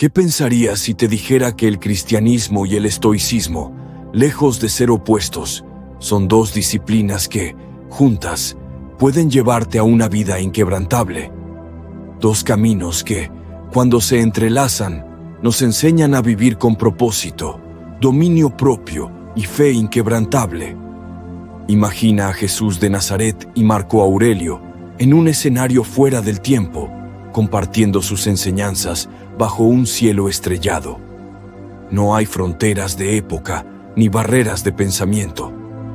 ¿Qué pensarías si te dijera que el cristianismo y el estoicismo, lejos de ser opuestos, son dos disciplinas que, juntas, pueden llevarte a una vida inquebrantable? Dos caminos que, cuando se entrelazan, nos enseñan a vivir con propósito, dominio propio y fe inquebrantable. Imagina a Jesús de Nazaret y Marco Aurelio en un escenario fuera del tiempo, compartiendo sus enseñanzas bajo un cielo estrellado. No hay fronteras de época ni barreras de pensamiento,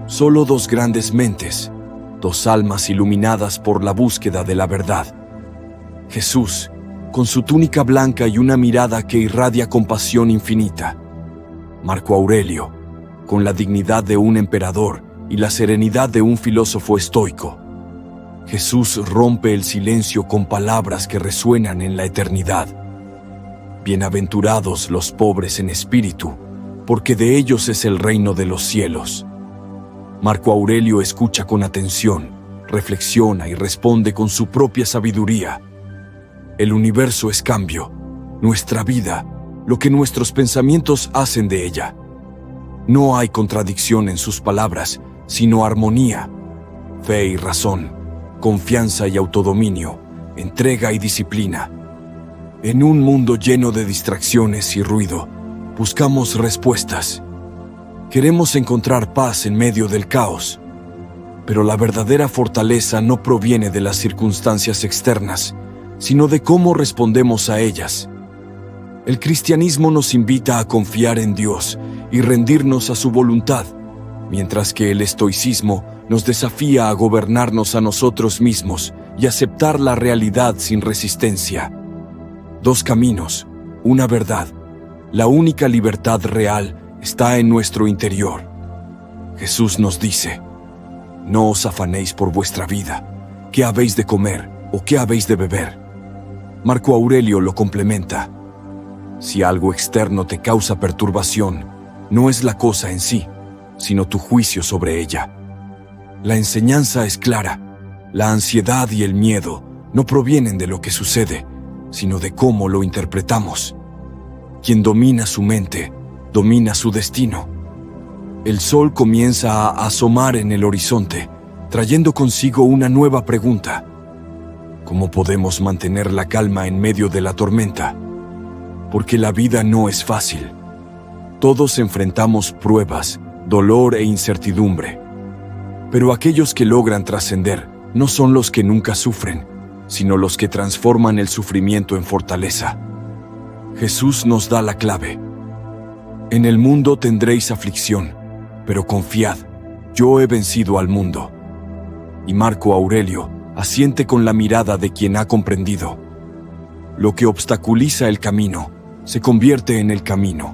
solo dos grandes mentes, dos almas iluminadas por la búsqueda de la verdad. Jesús, con su túnica blanca y una mirada que irradia compasión infinita. Marco Aurelio, con la dignidad de un emperador y la serenidad de un filósofo estoico. Jesús rompe el silencio con palabras que resuenan en la eternidad. Bienaventurados los pobres en espíritu, porque de ellos es el reino de los cielos. Marco Aurelio escucha con atención, reflexiona y responde con su propia sabiduría. El universo es cambio, nuestra vida, lo que nuestros pensamientos hacen de ella. No hay contradicción en sus palabras, sino armonía, fe y razón, confianza y autodominio, entrega y disciplina. En un mundo lleno de distracciones y ruido, buscamos respuestas. Queremos encontrar paz en medio del caos. Pero la verdadera fortaleza no proviene de las circunstancias externas, sino de cómo respondemos a ellas. El cristianismo nos invita a confiar en Dios y rendirnos a su voluntad, mientras que el estoicismo nos desafía a gobernarnos a nosotros mismos y aceptar la realidad sin resistencia. Dos caminos, una verdad. La única libertad real está en nuestro interior. Jesús nos dice: no os afanéis por vuestra vida, qué habéis de comer o qué habéis de beber. Marco Aurelio lo complementa: si algo externo te causa perturbación, no es la cosa en sí, sino tu juicio sobre ella. La enseñanza es clara: la ansiedad y el miedo no provienen de lo que sucede, sino de cómo lo interpretamos. Quien domina su mente, domina su destino. El sol comienza a asomar en el horizonte, trayendo consigo una nueva pregunta: ¿cómo podemos mantener la calma en medio de la tormenta? Porque la vida no es fácil. Todos enfrentamos pruebas, dolor e incertidumbre. Pero aquellos que logran trascender no son los que nunca sufren, sino los que transforman el sufrimiento en fortaleza. Jesús nos da la clave: en el mundo tendréis aflicción, pero confiad, yo he vencido al mundo. Y Marco Aurelio asiente con la mirada de quien ha comprendido. Lo que obstaculiza el camino se convierte en el camino.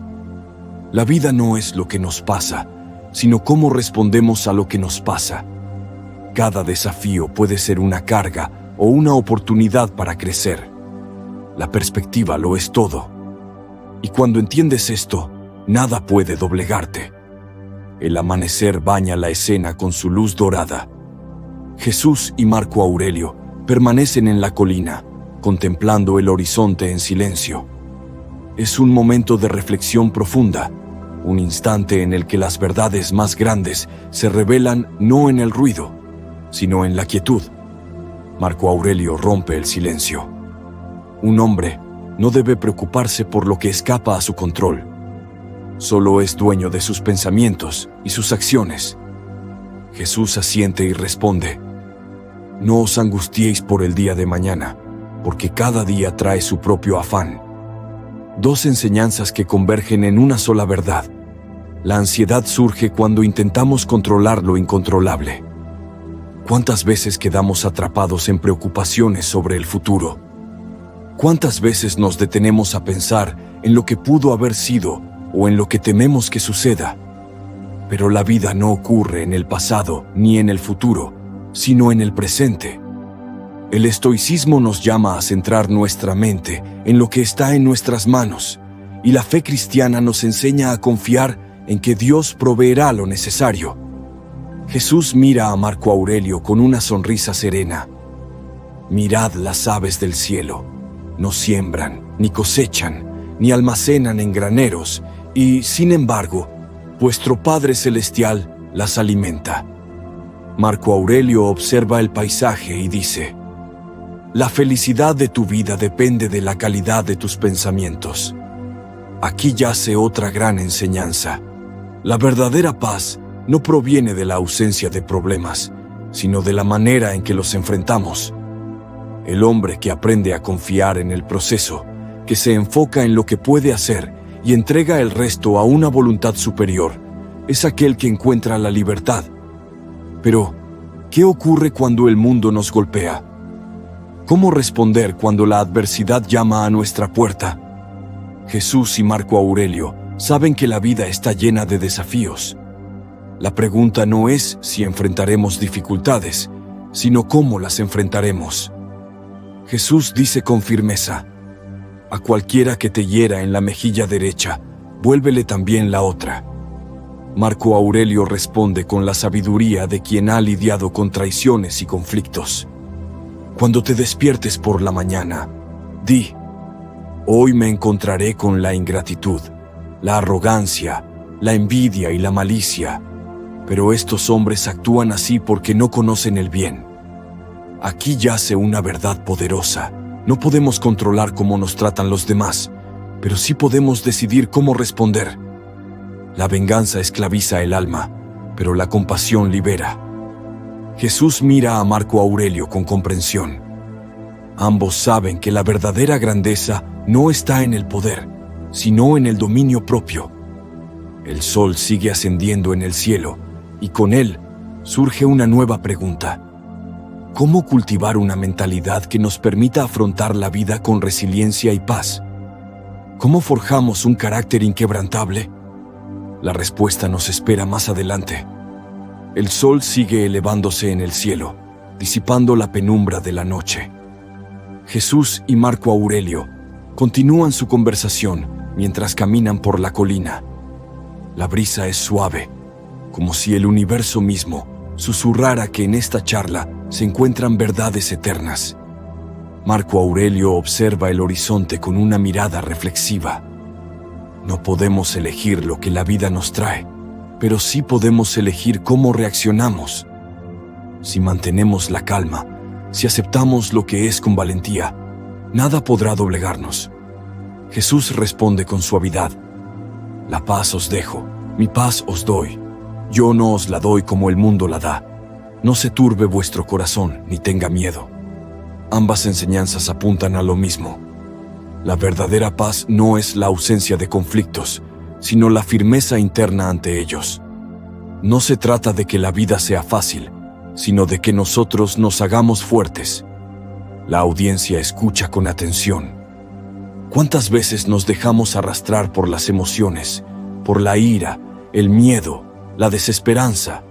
La vida no es lo que nos pasa, sino cómo respondemos a lo que nos pasa. Cada desafío puede ser una carga o una oportunidad para crecer. La perspectiva lo es todo. Y cuando entiendes esto, nada puede doblegarte. El amanecer baña la escena con su luz dorada. Jesús y Marco Aurelio permanecen en la colina, contemplando el horizonte en silencio. Es un momento de reflexión profunda, un instante en el que las verdades más grandes se revelan no en el ruido, sino en la quietud. Marco Aurelio rompe el silencio. Un hombre no debe preocuparse por lo que escapa a su control. Solo es dueño de sus pensamientos y sus acciones. Jesús asiente y responde: no os angustiéis por el día de mañana, porque cada día trae su propio afán. Dos enseñanzas que convergen en una sola verdad. La ansiedad surge cuando intentamos controlar lo incontrolable. ¿Cuántas veces quedamos atrapados en preocupaciones sobre el futuro? ¿Cuántas veces nos detenemos a pensar en lo que pudo haber sido o en lo que tememos que suceda? Pero la vida no ocurre en el pasado ni en el futuro, sino en el presente. El estoicismo nos llama a centrar nuestra mente en lo que está en nuestras manos, y la fe cristiana nos enseña a confiar en que Dios proveerá lo necesario. Jesús mira a Marco Aurelio con una sonrisa serena. Mirad las aves del cielo, no siembran ni cosechan, ni almacenan en graneros, y, sin embargo, vuestro Padre Celestial las alimenta. Marco Aurelio observa el paisaje y dice: la felicidad de tu vida depende de la calidad de tus pensamientos. Aquí yace otra gran enseñanza. La verdadera paz no proviene de la ausencia de problemas, sino de la manera en que los enfrentamos. El hombre que aprende a confiar en el proceso, que se enfoca en lo que puede hacer y entrega el resto a una voluntad superior, es aquel que encuentra la libertad. Pero, ¿qué ocurre cuando el mundo nos golpea? ¿Cómo responder cuando la adversidad llama a nuestra puerta? Jesús y Marco Aurelio saben que la vida está llena de desafíos. La pregunta no es si enfrentaremos dificultades, sino cómo las enfrentaremos. Jesús dice con firmeza: a cualquiera que te hiera en la mejilla derecha, vuélvele también la otra. Marco Aurelio responde con la sabiduría de quien ha lidiado con traiciones y conflictos. Cuando te despiertes por la mañana, di: hoy me encontraré con la ingratitud, la arrogancia, la envidia y la malicia. Pero estos hombres actúan así porque no conocen el bien. Aquí yace una verdad poderosa. No podemos controlar cómo nos tratan los demás, pero sí podemos decidir cómo responder. La venganza esclaviza el alma, pero la compasión libera. Jesús mira a Marco Aurelio con comprensión. Ambos saben que la verdadera grandeza no está en el poder, sino en el dominio propio. El sol sigue ascendiendo en el cielo, y con él surge una nueva pregunta. ¿Cómo cultivar una mentalidad que nos permita afrontar la vida con resiliencia y paz? ¿Cómo forjamos un carácter inquebrantable? La respuesta nos espera más adelante. El sol sigue elevándose en el cielo, disipando la penumbra de la noche. Jesús y Marco Aurelio continúan su conversación mientras caminan por la colina. La brisa es suave, como si el universo mismo susurrara que en esta charla se encuentran verdades eternas. Marco Aurelio observa el horizonte con una mirada reflexiva. No podemos elegir lo que la vida nos trae, pero sí podemos elegir cómo reaccionamos. Si mantenemos la calma, si aceptamos lo que es con valentía, nada podrá doblegarnos. Jesús responde con suavidad: la paz os dejo, mi paz os doy. Yo no os la doy como el mundo la da. No se turbe vuestro corazón ni tenga miedo. Ambas enseñanzas apuntan a lo mismo. La verdadera paz no es la ausencia de conflictos, sino la firmeza interna ante ellos. No se trata de que la vida sea fácil, sino de que nosotros nos hagamos fuertes. La audiencia escucha con atención. ¿Cuántas veces nos dejamos arrastrar por las emociones, por la ira, el miedo, la desesperanza?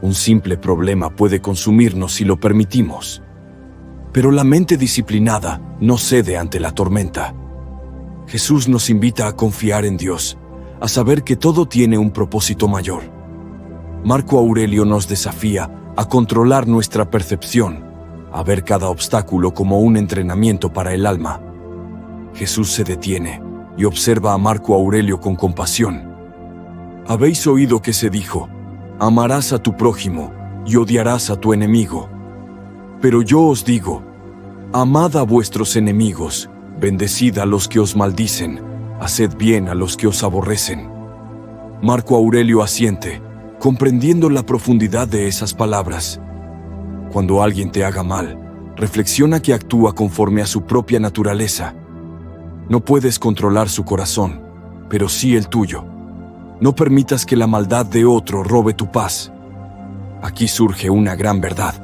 Un simple problema puede consumirnos si lo permitimos. Pero la mente disciplinada no cede ante la tormenta. Jesús nos invita a confiar en Dios, a saber que todo tiene un propósito mayor. Marco Aurelio nos desafía a controlar nuestra percepción, a ver cada obstáculo como un entrenamiento para el alma. Jesús se detiene y observa a Marco Aurelio con compasión. Habéis oído que se dijo: amarás a tu prójimo y odiarás a tu enemigo. Pero yo os digo: amad a vuestros enemigos, bendecid a los que os maldicen, haced bien a los que os aborrecen. Marco Aurelio asiente, comprendiendo la profundidad de esas palabras. Cuando alguien te haga mal, reflexiona que actúa conforme a su propia naturaleza. No puedes controlar su corazón, pero sí el tuyo. No permitas que la maldad de otro robe tu paz. Aquí surge una gran verdad.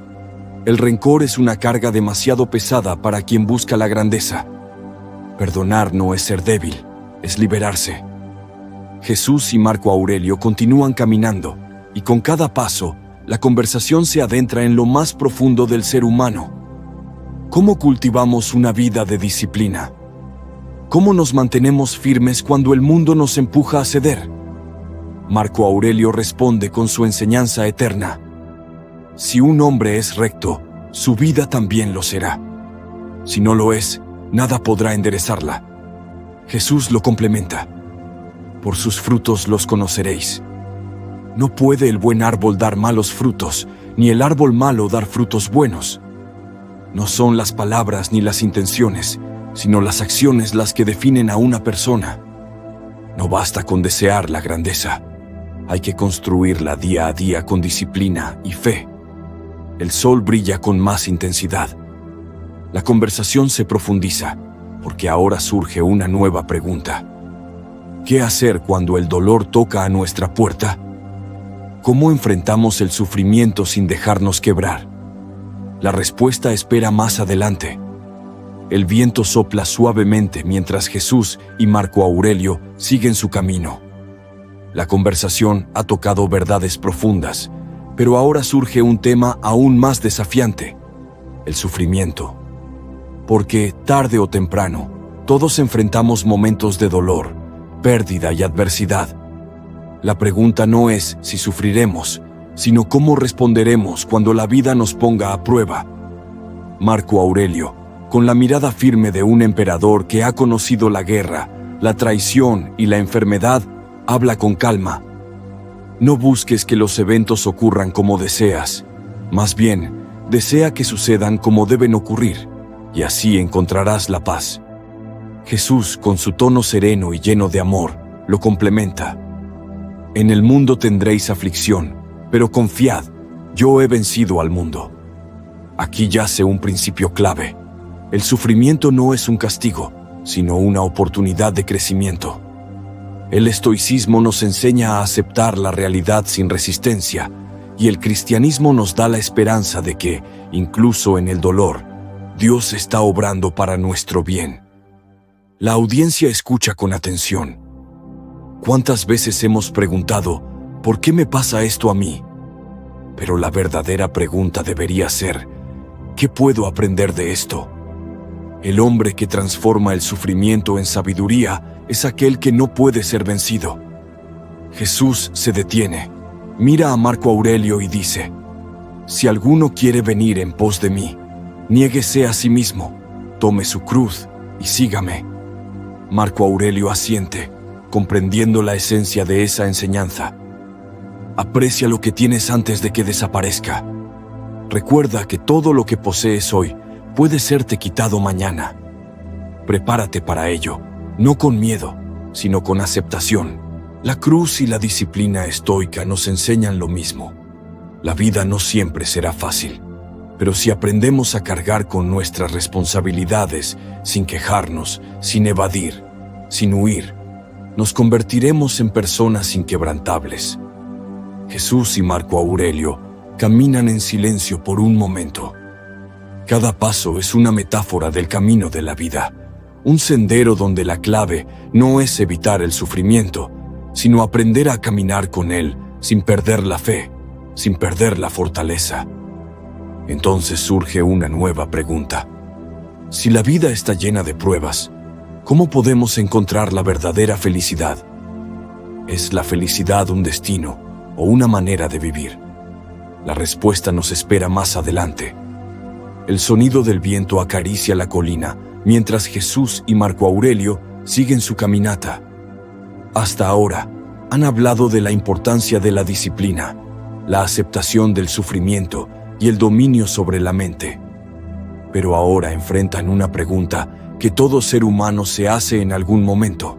El rencor es una carga demasiado pesada para quien busca la grandeza. Perdonar no es ser débil, es liberarse. Jesús y Marco Aurelio continúan caminando, y con cada paso, la conversación se adentra en lo más profundo del ser humano. ¿Cómo cultivamos una vida de disciplina? ¿Cómo nos mantenemos firmes cuando el mundo nos empuja a ceder? Marco Aurelio responde con su enseñanza eterna: si un hombre es recto, su vida también lo será. Si no lo es, nada podrá enderezarla. Jesús lo complementa. Por sus frutos los conoceréis. No puede el buen árbol dar malos frutos, ni el árbol malo dar frutos buenos. No son las palabras ni las intenciones, sino las acciones las que definen a una persona. No basta con desear la grandeza. Hay que construirla día a día con disciplina y fe. El sol brilla con más intensidad. La conversación se profundiza, porque ahora surge una nueva pregunta. ¿Qué hacer cuando el dolor toca a nuestra puerta? ¿Cómo enfrentamos el sufrimiento sin dejarnos quebrar? La respuesta espera más adelante. El viento sopla suavemente mientras Jesús y Marco Aurelio siguen su camino. La conversación ha tocado verdades profundas, pero ahora surge un tema aún más desafiante: el sufrimiento. Porque, tarde o temprano, todos enfrentamos momentos de dolor, pérdida y adversidad. La pregunta no es si sufriremos, sino cómo responderemos cuando la vida nos ponga a prueba. Marco Aurelio, con la mirada firme de un emperador que ha conocido la guerra, la traición y la enfermedad, habla con calma. No busques que los eventos ocurran como deseas. Más bien, desea que sucedan como deben ocurrir, y así encontrarás la paz. Jesús, con su tono sereno y lleno de amor, lo complementa. En el mundo tendréis aflicción, pero confiad, yo he vencido al mundo. Aquí yace un principio clave. El sufrimiento no es un castigo, sino una oportunidad de crecimiento. El estoicismo nos enseña a aceptar la realidad sin resistencia, y el cristianismo nos da la esperanza de que, incluso en el dolor, Dios está obrando para nuestro bien. La audiencia escucha con atención. ¿Cuántas veces hemos preguntado, ¿por qué me pasa esto a mí? Pero la verdadera pregunta debería ser, ¿qué puedo aprender de esto? El hombre que transforma el sufrimiento en sabiduría es aquel que no puede ser vencido. Jesús se detiene, mira a Marco Aurelio y dice: si alguno quiere venir en pos de mí, niéguese a sí mismo, tome su cruz y sígame. Marco Aurelio asiente, comprendiendo la esencia de esa enseñanza. Aprecia lo que tienes antes de que desaparezca. Recuerda que todo lo que posees hoy puede serte quitado mañana. Prepárate para ello, no con miedo, sino con aceptación. La cruz y la disciplina estoica nos enseñan lo mismo. La vida no siempre será fácil, pero si aprendemos a cargar con nuestras responsabilidades sin quejarnos, sin evadir, sin huir, nos convertiremos en personas inquebrantables. Jesús y Marco Aurelio caminan en silencio por un momento. Cada paso es una metáfora del camino de la vida, un sendero donde la clave no es evitar el sufrimiento, sino aprender a caminar con él sin perder la fe, sin perder la fortaleza. Entonces surge una nueva pregunta. Si la vida está llena de pruebas, ¿cómo podemos encontrar la verdadera felicidad? ¿Es la felicidad un destino o una manera de vivir? La respuesta nos espera más adelante. El sonido del viento acaricia la colina, mientras Jesús y Marco Aurelio siguen su caminata. Hasta ahora, han hablado de la importancia de la disciplina, la aceptación del sufrimiento y el dominio sobre la mente. Pero ahora enfrentan una pregunta que todo ser humano se hace en algún momento.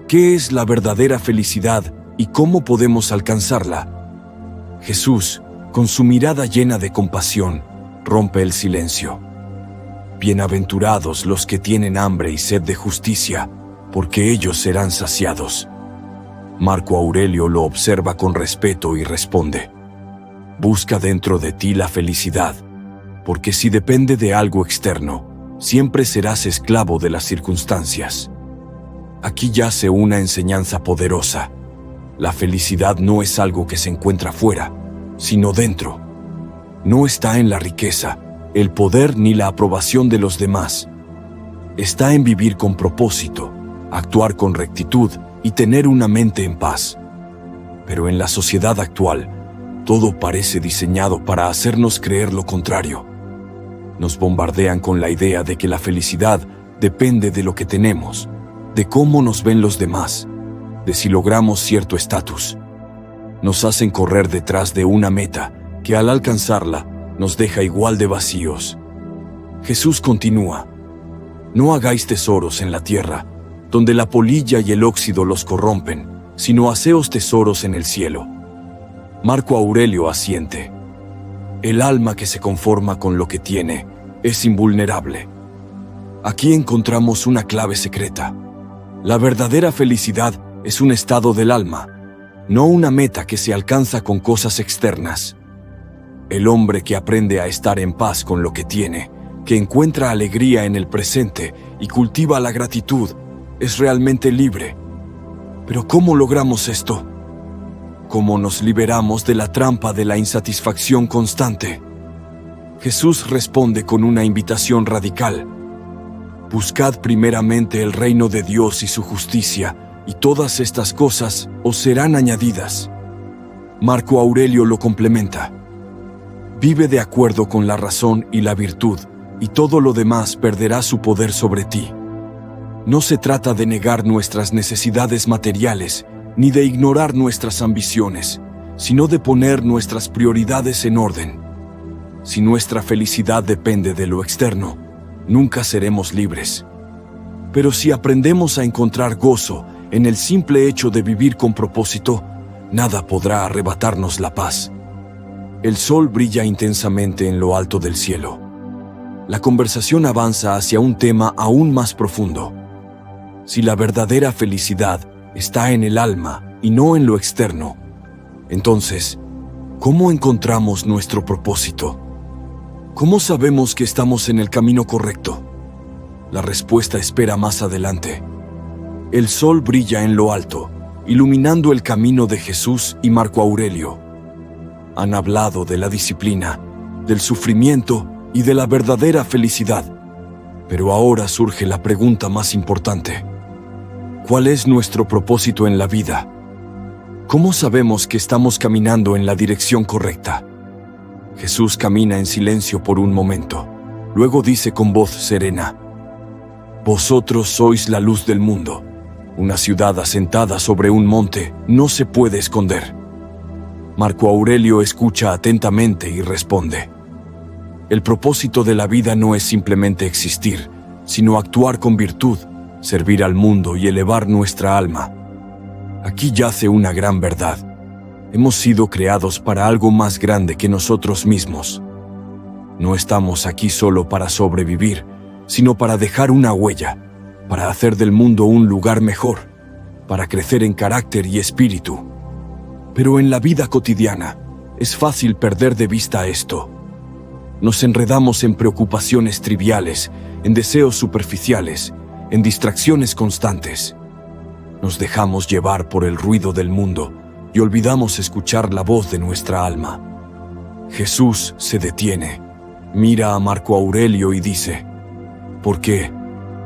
¿Qué es la verdadera felicidad y cómo podemos alcanzarla? Jesús, con su mirada llena de compasión, rompe el silencio. Bienaventurados los que tienen hambre y sed de justicia, porque ellos serán saciados. Marco Aurelio lo observa con respeto y responde: busca dentro de ti la felicidad, porque si depende de algo externo, siempre serás esclavo de las circunstancias. Aquí yace una enseñanza poderosa. La felicidad no es algo que se encuentra fuera, sino dentro. No está en la riqueza, el poder ni la aprobación de los demás. Está en vivir con propósito, actuar con rectitud y tener una mente en paz. Pero en la sociedad actual, todo parece diseñado para hacernos creer lo contrario. Nos bombardean con la idea de que la felicidad depende de lo que tenemos, de cómo nos ven los demás, de si logramos cierto estatus. Nos hacen correr detrás de una meta que al alcanzarla nos deja igual de vacíos. Jesús continúa: no hagáis tesoros en la tierra, donde la polilla y el óxido los corrompen, sino haceos tesoros en el cielo. Marco Aurelio asiente: el alma que se conforma con lo que tiene es invulnerable. Aquí encontramos una clave secreta. La verdadera felicidad es un estado del alma, no una meta que se alcanza con cosas externas. El hombre que aprende a estar en paz con lo que tiene, que encuentra alegría en el presente y cultiva la gratitud, es realmente libre. Pero ¿cómo logramos esto? ¿Cómo nos liberamos de la trampa de la insatisfacción constante? Jesús responde con una invitación radical: buscad primeramente el reino de Dios y su justicia, y todas estas cosas os serán añadidas. Marco Aurelio lo complementa: vive de acuerdo con la razón y la virtud, y todo lo demás perderá su poder sobre ti. No se trata de negar nuestras necesidades materiales, ni de ignorar nuestras ambiciones, sino de poner nuestras prioridades en orden. Si nuestra felicidad depende de lo externo, nunca seremos libres. Pero si aprendemos a encontrar gozo en el simple hecho de vivir con propósito, nada podrá arrebatarnos la paz. El sol brilla intensamente en lo alto del cielo. La conversación avanza hacia un tema aún más profundo. Si la verdadera felicidad está en el alma y no en lo externo, entonces, ¿cómo encontramos nuestro propósito? ¿Cómo sabemos que estamos en el camino correcto? La respuesta espera más adelante. El sol brilla en lo alto, iluminando el camino de Jesús y Marco Aurelio. Han hablado de la disciplina, del sufrimiento y de la verdadera felicidad. Pero ahora surge la pregunta más importante: ¿cuál es nuestro propósito en la vida? ¿Cómo sabemos que estamos caminando en la dirección correcta? Jesús camina en silencio por un momento. Luego dice con voz serena: vosotros sois la luz del mundo. Una ciudad asentada sobre un monte no se puede esconder. Marco Aurelio escucha atentamente y responde: el propósito de la vida no es simplemente existir, sino actuar con virtud, servir al mundo y elevar nuestra alma. Aquí yace una gran verdad. Hemos sido creados para algo más grande que nosotros mismos. No estamos aquí solo para sobrevivir, sino para dejar una huella, para hacer del mundo un lugar mejor, para crecer en carácter y espíritu. Pero en la vida cotidiana es fácil perder de vista esto. Nos enredamos en preocupaciones triviales, en deseos superficiales, en distracciones constantes. Nos dejamos llevar por el ruido del mundo y olvidamos escuchar la voz de nuestra alma. Jesús se detiene, mira a Marco Aurelio y dice: ¿por qué?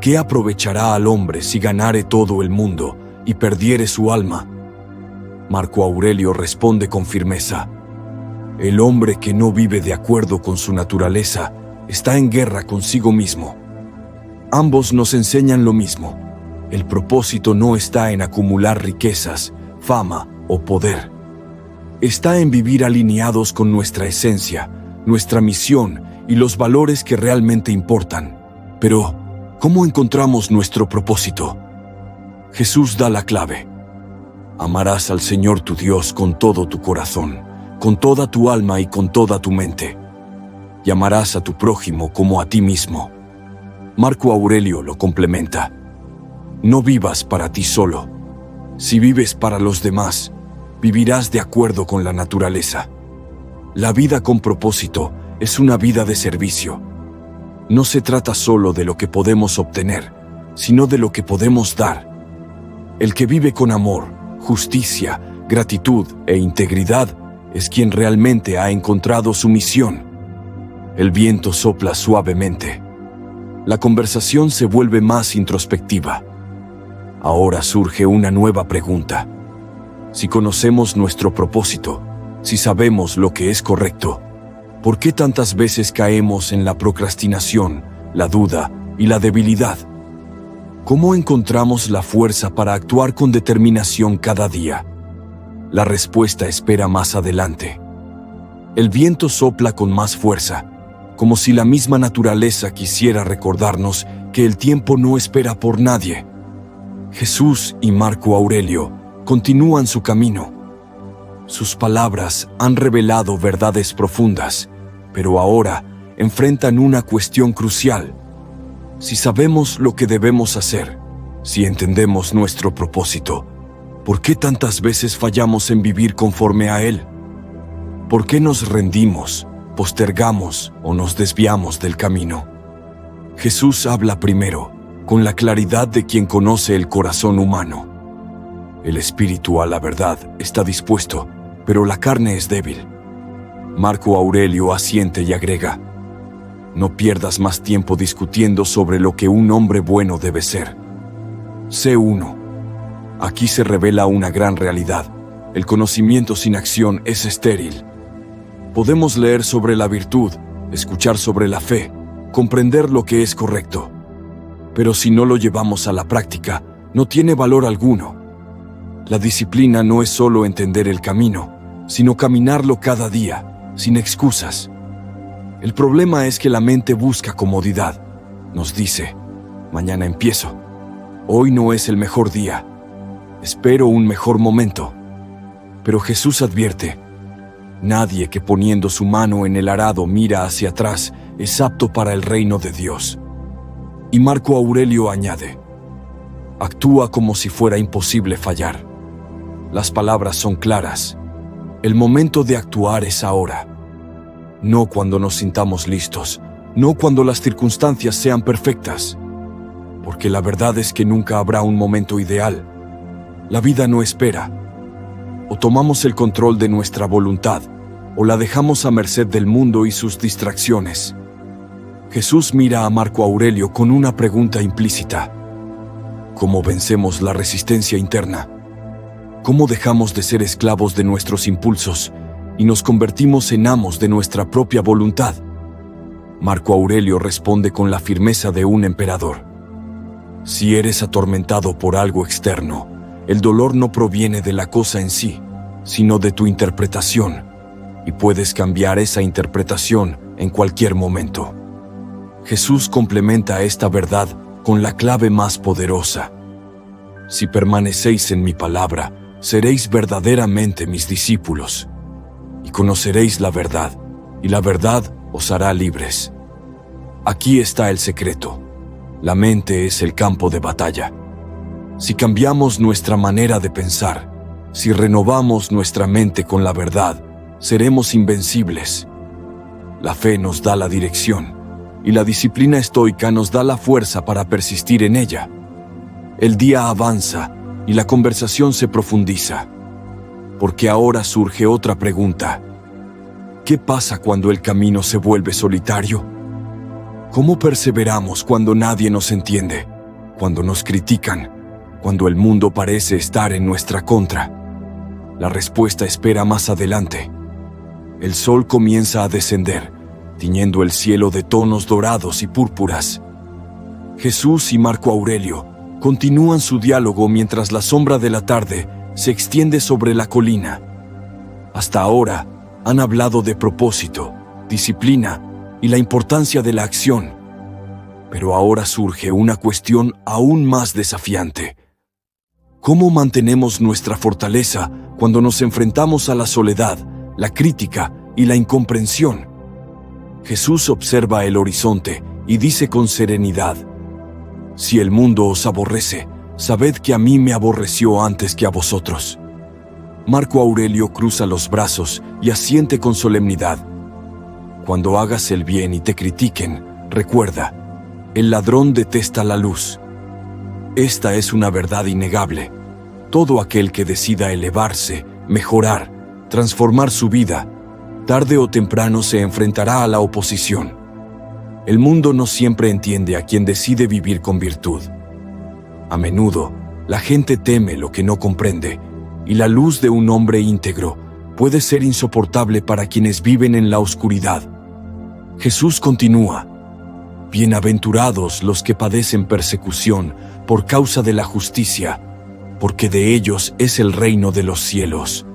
¿Qué aprovechará al hombre si ganare todo el mundo y perdiere su alma? Marco Aurelio responde con firmeza: el hombre que no vive de acuerdo con su naturaleza está en guerra consigo mismo. Ambos nos enseñan lo mismo. El propósito no está en acumular riquezas, fama o poder. Está en vivir alineados con nuestra esencia, nuestra misión y los valores que realmente importan. Pero, ¿cómo encontramos nuestro propósito? Jesús da la clave. Amarás al Señor tu Dios con todo tu corazón, con toda tu alma y con toda tu mente. Y amarás a tu prójimo como a ti mismo. Marco Aurelio lo complementa: no vivas para ti solo. Si vives para los demás, vivirás de acuerdo con la naturaleza. La vida con propósito es una vida de servicio. No se trata solo de lo que podemos obtener, sino de lo que podemos dar. El que vive con amor, justicia, gratitud e integridad es quien realmente ha encontrado su misión. El viento sopla suavemente. La conversación se vuelve más introspectiva. Ahora surge una nueva pregunta. Si conocemos nuestro propósito, si sabemos lo que es correcto, ¿por qué tantas veces caemos en la procrastinación, la duda y la debilidad? ¿Cómo encontramos la fuerza para actuar con determinación cada día? La respuesta espera más adelante. El viento sopla con más fuerza, como si la misma naturaleza quisiera recordarnos que el tiempo no espera por nadie. Jesús y Marco Aurelio continúan su camino. Sus palabras han revelado verdades profundas, pero ahora enfrentan una cuestión crucial. Si sabemos lo que debemos hacer, si entendemos nuestro propósito, ¿por qué tantas veces fallamos en vivir conforme a él? ¿Por qué nos rendimos, postergamos o nos desviamos del camino? Jesús habla primero, con la claridad de quien conoce el corazón humano. El espíritu a la verdad está dispuesto, pero la carne es débil. Marco Aurelio asiente y agrega: no pierdas más tiempo discutiendo sobre lo que un hombre bueno debe ser. Sé uno. Aquí se revela una gran realidad. El conocimiento sin acción es estéril. Podemos leer sobre la virtud, escuchar sobre la fe, comprender lo que es correcto. Pero si no lo llevamos a la práctica, no tiene valor alguno. La disciplina no es solo entender el camino, sino caminarlo cada día, sin excusas. El problema es que la mente busca comodidad. Nos dice: mañana empiezo. Hoy no es el mejor día. Espero un mejor momento. Pero Jesús advierte: nadie que poniendo su mano en el arado mira hacia atrás es apto para el reino de Dios. Y Marco Aurelio añade: actúa como si fuera imposible fallar. Las palabras son claras. El momento de actuar es ahora. No cuando nos sintamos listos, no cuando las circunstancias sean perfectas. Porque la verdad es que nunca habrá un momento ideal. La vida no espera. O tomamos el control de nuestra voluntad, o la dejamos a merced del mundo y sus distracciones. Jesús mira a Marco Aurelio con una pregunta implícita: ¿cómo vencemos la resistencia interna? ¿Cómo dejamos de ser esclavos de nuestros impulsos y nos convertimos en amos de nuestra propia voluntad? Marco Aurelio responde con la firmeza de un emperador: si eres atormentado por algo externo, el dolor no proviene de la cosa en sí, sino de tu interpretación, y puedes cambiar esa interpretación en cualquier momento. Jesús complementa esta verdad con la clave más poderosa: si permanecéis en mi palabra, seréis verdaderamente mis discípulos, y conoceréis la verdad, y la verdad os hará libres. Aquí está el secreto. La mente es el campo de batalla. Si cambiamos nuestra manera de pensar, si renovamos nuestra mente con la verdad, seremos invencibles. La fe nos da la dirección, y la disciplina estoica nos da la fuerza para persistir en ella. El día avanza, y la conversación se profundiza. Porque ahora surge otra pregunta: ¿qué pasa cuando el camino se vuelve solitario? ¿Cómo perseveramos cuando nadie nos entiende, cuando nos critican, cuando el mundo parece estar en nuestra contra? La respuesta espera más adelante. El sol comienza a descender, tiñendo el cielo de tonos dorados y púrpuras. Jesús y Marco Aurelio continúan su diálogo mientras la sombra de la tarde se extiende sobre la colina. Hasta ahora han hablado de propósito, disciplina y la importancia de la acción. Pero ahora surge una cuestión aún más desafiante. ¿Cómo mantenemos nuestra fortaleza cuando nos enfrentamos a la soledad, la crítica y la incomprensión? Jesús observa el horizonte y dice con serenidad: si el mundo os aborrece, sabed que a mí me aborreció antes que a vosotros. Marco Aurelio cruza los brazos y asiente con solemnidad: cuando hagas el bien y te critiquen, recuerda, el ladrón detesta la luz. Esta es una verdad innegable. Todo aquel que decida elevarse, mejorar, transformar su vida, tarde o temprano se enfrentará a la oposición. El mundo no siempre entiende a quien decide vivir con virtud. A menudo, la gente teme lo que no comprende, y la luz de un hombre íntegro puede ser insoportable para quienes viven en la oscuridad. Jesús continúa: Bienaventurados los que padecen persecución por causa de la justicia, porque de ellos es el reino de los cielos.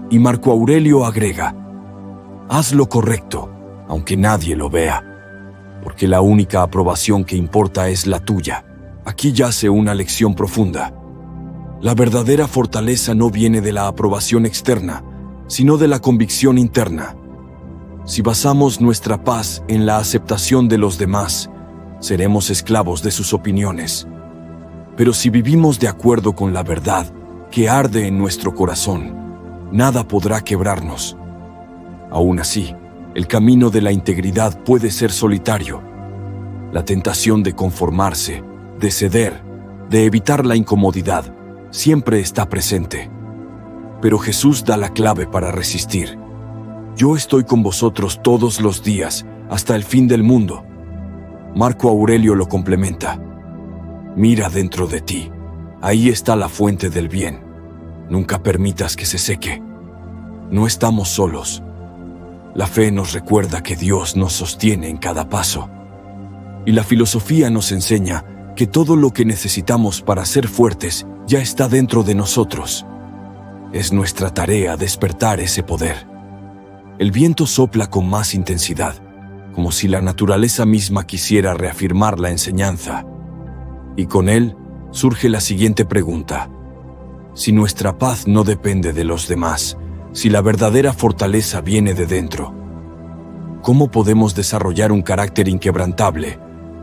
Y Marco Aurelio agrega: haz lo correcto, aunque nadie lo vea, porque la única aprobación que importa es la tuya. Aquí yace una lección profunda. La verdadera fortaleza no viene de la aprobación externa, sino de la convicción interna. Si basamos nuestra paz en la aceptación de los demás, seremos esclavos de sus opiniones. Pero si vivimos de acuerdo con la verdad que arde en nuestro corazón, nada podrá quebrarnos. Aún así, el camino de la integridad puede ser solitario. La tentación de conformarse, de ceder, de evitar la incomodidad, siempre está presente. Pero Jesús da la clave para resistir. Yo estoy con vosotros todos los días, hasta el fin del mundo. Marco Aurelio lo complementa: mira dentro de ti, ahí está la fuente del bien. Nunca permitas que se seque. No estamos solos. La fe nos recuerda que Dios nos sostiene en cada paso. Y la filosofía nos enseña que todo lo que necesitamos para ser fuertes ya está dentro de nosotros. Es nuestra tarea despertar ese poder. El viento sopla con más intensidad, como si la naturaleza misma quisiera reafirmar la enseñanza. Y con él surge la siguiente pregunta: si nuestra paz no depende de los demás, si la verdadera fortaleza viene de dentro, ¿cómo podemos desarrollar un carácter inquebrantable,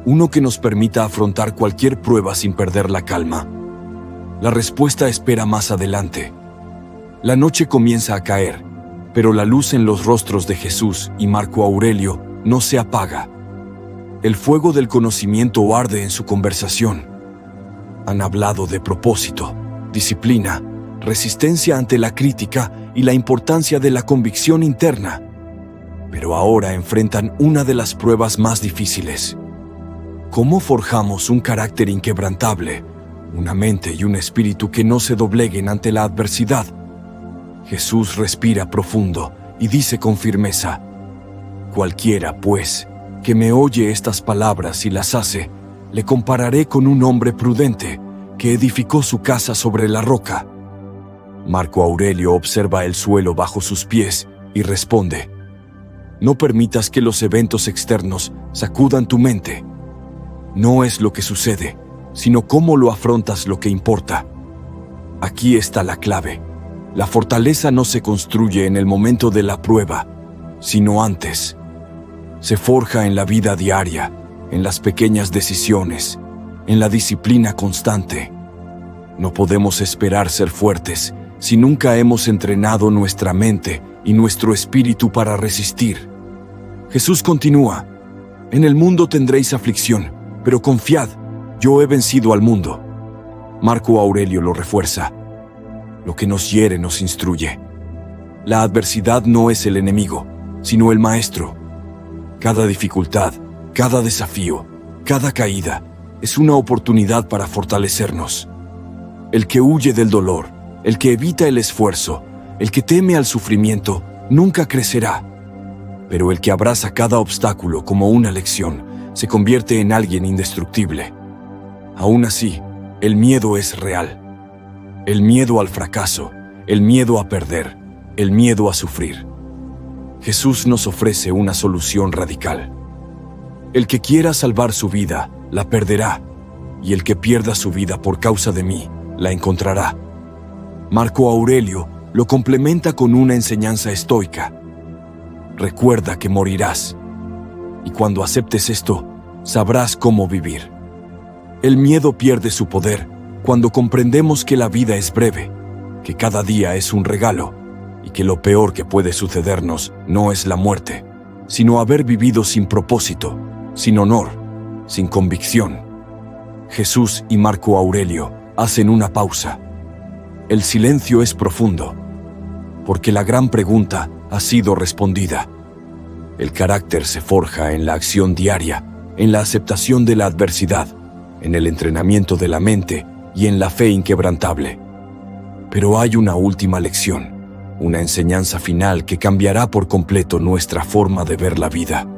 uno que nos permita afrontar cualquier prueba sin perder la calma? La respuesta espera más adelante. La noche comienza a caer, pero la luz en los rostros de Jesús y Marco Aurelio no se apaga. El fuego del conocimiento arde en su conversación. Han hablado de propósito, disciplina, resistencia ante la crítica y la importancia de la convicción interna. Pero ahora enfrentan una de las pruebas más difíciles. ¿Cómo forjamos un carácter inquebrantable, una mente y un espíritu que no se dobleguen ante la adversidad? Jesús respira profundo y dice con firmeza: cualquiera, pues, que me oye estas palabras y las hace, le compararé con un hombre prudente que edificó su casa sobre la roca. Marco Aurelio observa el suelo bajo sus pies y responde: no permitas que los eventos externos sacudan tu mente. No es lo que sucede, sino cómo lo afrontas lo que importa. Aquí está la clave. La fortaleza no se construye en el momento de la prueba, sino antes. Se forja en la vida diaria, en las pequeñas decisiones, en la disciplina constante. No podemos esperar ser fuertes si nunca hemos entrenado nuestra mente y nuestro espíritu para resistir. Jesús continúa: en el mundo tendréis aflicción, pero confiad, yo he vencido al mundo. Marco Aurelio lo refuerza: lo que nos hiere nos instruye. La adversidad no es el enemigo, sino el maestro. Cada dificultad, cada desafío, cada caída es una oportunidad para fortalecernos. El que huye del dolor, el que evita el esfuerzo, el que teme al sufrimiento, nunca crecerá. Pero el que abraza cada obstáculo como una lección, se convierte en alguien indestructible. Aún así, el miedo es real. El miedo al fracaso, el miedo a perder, el miedo a sufrir. Jesús nos ofrece una solución radical. El que quiera salvar su vida, la perderá, y el que pierda su vida por causa de mí, la encontrará. Marco Aurelio lo complementa con una enseñanza estoica: recuerda que morirás, y cuando aceptes esto, sabrás cómo vivir. El miedo pierde su poder cuando comprendemos que la vida es breve, que cada día es un regalo, y que lo peor que puede sucedernos no es la muerte, sino haber vivido sin propósito, sin honor, sin convicción. Jesús y Marco Aurelio hacen una pausa. El silencio es profundo, porque la gran pregunta ha sido respondida. El carácter se forja en la acción diaria, en la aceptación de la adversidad, en el entrenamiento de la mente y en la fe inquebrantable. Pero hay una última lección, una enseñanza final que cambiará por completo nuestra forma de ver la vida.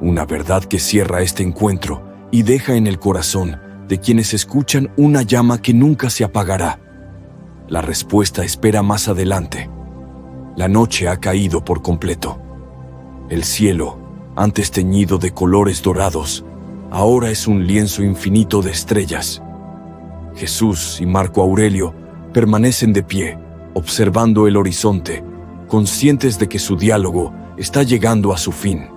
Una verdad que cierra este encuentro y deja en el corazón de quienes escuchan una llama que nunca se apagará. La respuesta espera más adelante. La noche ha caído por completo. El cielo, antes teñido de colores dorados, ahora es un lienzo infinito de estrellas. Jesús y Marco Aurelio permanecen de pie, observando el horizonte, conscientes de que su diálogo está llegando a su fin.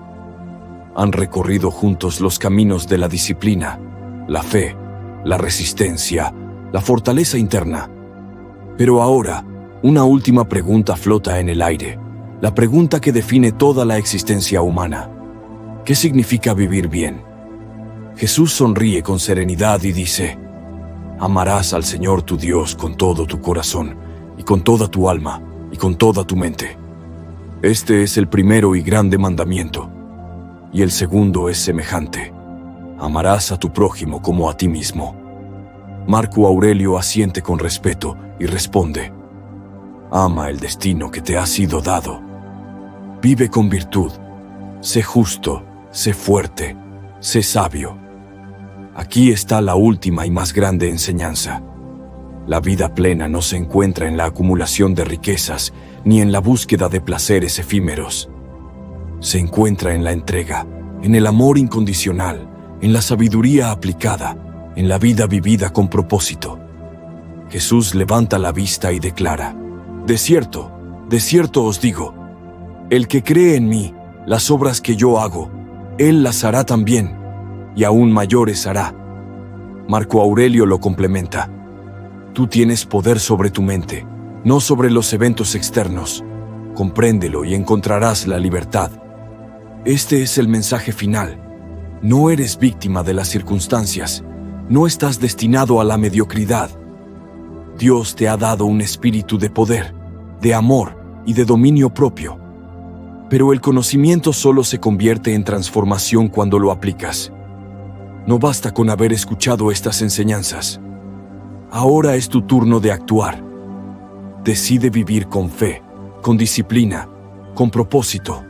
Han recorrido juntos los caminos de la disciplina, la fe, la resistencia, la fortaleza interna. Pero ahora, una última pregunta flota en el aire, la pregunta que define toda la existencia humana. ¿Qué significa vivir bien? Jesús sonríe con serenidad y dice: amarás al Señor tu Dios con todo tu corazón, y con toda tu alma, y con toda tu mente. Este es el primero y grande mandamiento. Y el segundo es semejante: amarás a tu prójimo como a ti mismo. Marco Aurelio asiente con respeto y responde: ama el destino que te ha sido dado. Vive con virtud. Sé justo, sé fuerte, sé sabio. Aquí está la última y más grande enseñanza. La vida plena no se encuentra en la acumulación de riquezas ni en la búsqueda de placeres efímeros. Se encuentra en la entrega, en el amor incondicional, en la sabiduría aplicada, en la vida vivida con propósito. Jesús levanta la vista y declara: de cierto os digo, el que cree en mí, las obras que yo hago, él las hará también, y aún mayores hará. Marco Aurelio lo complementa: tú tienes poder sobre tu mente, no sobre los eventos externos. Compréndelo y encontrarás la libertad. Este es el mensaje final. No eres víctima de las circunstancias, no estás destinado a la mediocridad. Dios te ha dado un espíritu de poder, de amor y de dominio propio. Pero el conocimiento solo se convierte en transformación cuando lo aplicas. No basta con haber escuchado estas enseñanzas. Ahora es tu turno de actuar. Decide vivir con fe, con disciplina, con propósito.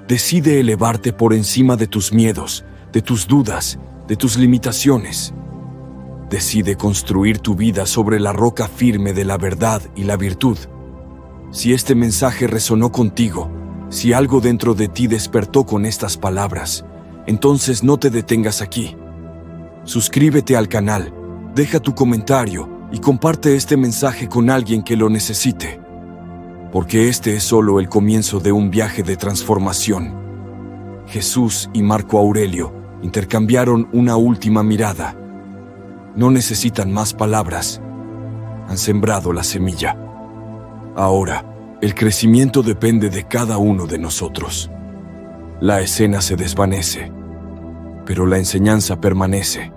Decide elevarte por encima de tus miedos, de tus dudas, de tus limitaciones. Decide construir tu vida sobre la roca firme de la verdad y la virtud. Si este mensaje resonó contigo, si algo dentro de ti despertó con estas palabras, entonces no te detengas aquí. Suscríbete al canal, deja tu comentario y comparte este mensaje con alguien que lo necesite. Porque este es solo el comienzo de un viaje de transformación. Jesús y Marco Aurelio intercambiaron una última mirada. No necesitan más palabras. Han sembrado la semilla. Ahora, el crecimiento depende de cada uno de nosotros. La escena se desvanece, pero la enseñanza permanece.